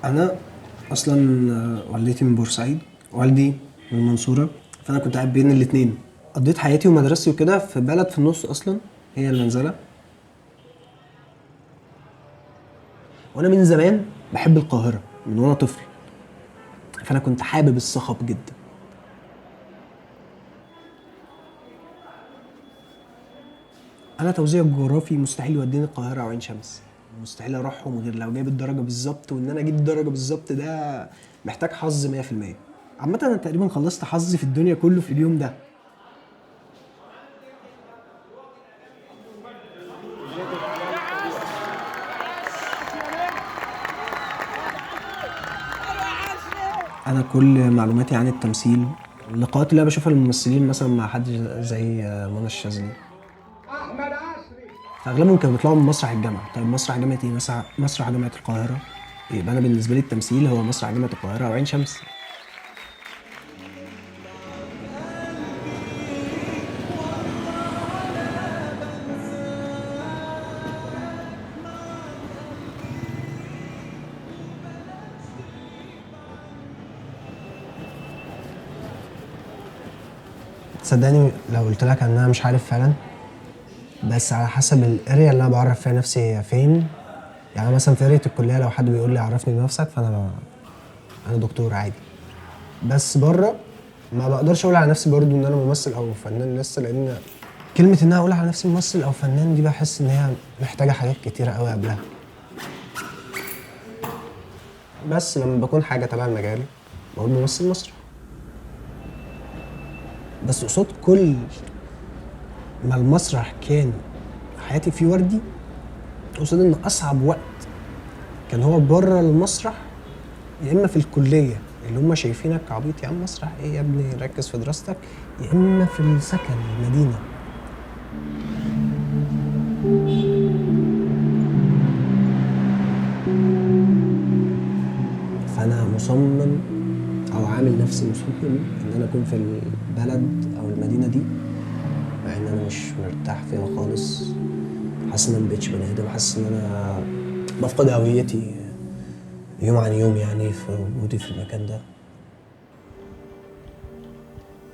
انا اصلا والدتي من بورسعيد، والدي من المنصوره، فانا كنت قاعد بين الاثنين. قضيت حياتي ومدرستي وكده في بلد في النص اصلا، هي المنزله. وانا من زمان بحب القاهره من وانا طفل، فانا كنت حابب الصخب جدا. انا توزيع جغرافي مستحيل يوديني القاهره او عين شمس، مستحيل اروحهم غير لو جايب الدرجه بالظبط، وان انا اجيب الدرجه بالظبط ده محتاج حظ 100%. عامه انا تقريبا خلصت حظي في الدنيا كله في اليوم ده. انا كل معلوماتي عن التمثيل، اللقاءات اللي انا بشوفها للممثلين مثلا مع حد زي منى الشاذلي، فاغلبهم كانوا بيطلعوا من مسرح الجامعه. طيب مسرح جامعه ايه؟ مسرح جامعه القاهره. يبقى انا بالنسبه لي التمثيل هو مسرح جامعه القاهره او عين شمس. تصدقني لو قلت لك ان انا مش عارف فعلا، بس على حسب الاريا اللي انا بعرف فيها نفسي هي فين. يعني مثلا في اريا الكليه لو حد بيقول لي عرفني بنفسك، انا دكتور عادي. بس بره ما بقدرش اقول على نفسي برضو ان انا ممثل او فنان لسه، لان كلمه ان انا اقول على نفسي ممثل او فنان دي بحس ان هي محتاجه حاجات كتيره قوي قبلها. بس لما بكون حاجه تبع المجال بقول ممثل مسرح. بس قصاد كل ما المسرح كان حياتي فيه وردي، قصاد ان اصعب وقت كان هو بره المسرح، يا اما في الكليه اللي هم شايفينك عبيط، يا عم مسرح ايه يا ابني ركز في دراستك، يا اما في السكن المدينه. فانا مصمم او عامل نفسي مصمم ان انا اكون في البلد او المدينه دي، مع ان انا مش مرتاح فيها خالص. حاسس ان انا مبقتش بني ادم، حاسس ان انا بفقد هويتي يوم عن يوم يعني في وجودي في المكان ده.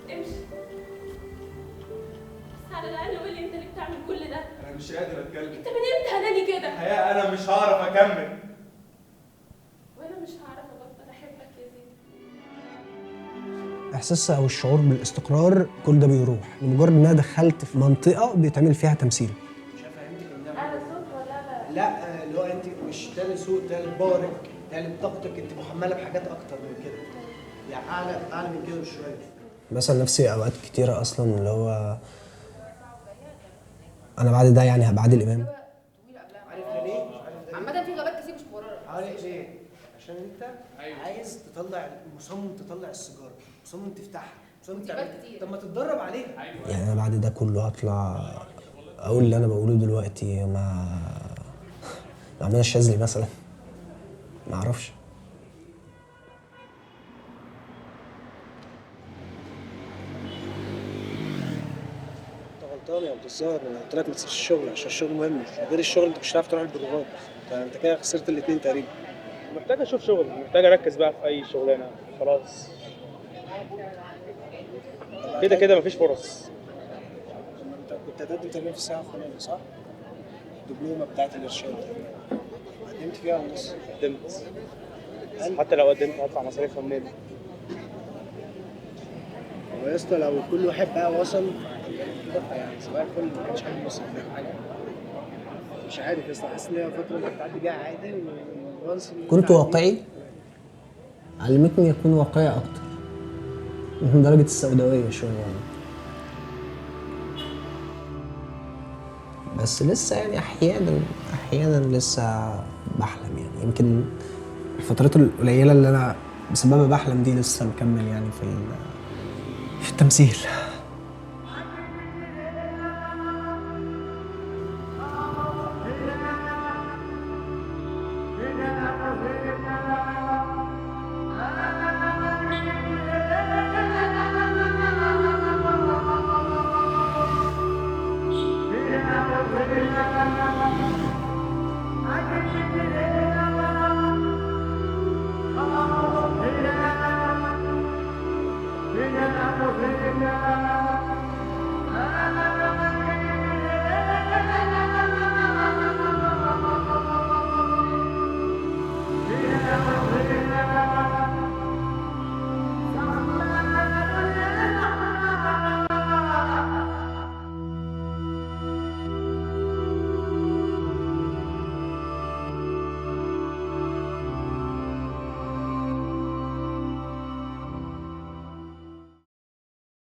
امشي. بس على الاقل قول لي انت اللي بتعمل كل ده. انا مش قادر اتكلم. انت من امتى اناني كده؟ الحقيقه انا مش هعرف اكمل. وانا مش هعرف ابطل احبك يا زين. احساس او الشعور بالاستقرار كل ده بيروح لمجرد ان انا دخلت في منطقه بيتعمل فيها تمثيل. مش هفهمتك اعلى صوت ولا لا اللي هو انت مش تالي صوت، تالي باورك، تالي طاقتك، انت محمله بحاجات اكتر من كده، يعني اعلى من كده بشويه. مثلا نفسي اوقات كتيره اصلا اللي هو انا بعد ده يعني هبقى عادل امام. عارف ليه؟ عامة في غابات كتير مش مبررة. عارف ليه؟ عشان انت عايز تطلع، مصمم تطلع السيجاره، مصمم تفتحها، مصمم تعمل كتير. طب ما تتدرب عليها. يعني انا بعد ده كله هطلع اقول اللي انا بقوله دلوقتي مع منى الشاذلي مثلا؟ ما اعرفش. انت غلطان يا عبد الظاهر، انا قلت لك ما تسيبش الشغل عشان الشغل مهم، غير الشغل انت مش هتعرف تروح البروفات، انت كده خسرت الاثنين تقريبا. محتاج اشوف شغل، محتاج اركز بقى في اي شغلانه خلاص. كده كده مفيش فرص. انت كنت هتقدم تمرين في الساعه الفلانيه صح؟ الدبلومه بتاعت الارشاد قدمت فيها ولا لسه؟ قدمت، بس حتى لو قدمت هدفع مصاريفها منين؟ هو يا اسطى لو كل واحد بقى وصل كده يعني صباح الفل، ما كانش حد يوصل فيها. مش عارف يا اسطى، حاسس ان هي فتره انت بتعدي بيها عادي وانس. كنت واقعي، علمتني اكون واقعي اكتر من درجه السوداويه شويه يعني. بس لسه يعني احيانا لسه بحلم، يعني يمكن الفترات القليله اللي انا بسببها بحلم دي لسه مكمل يعني في التمثيل. Yeah.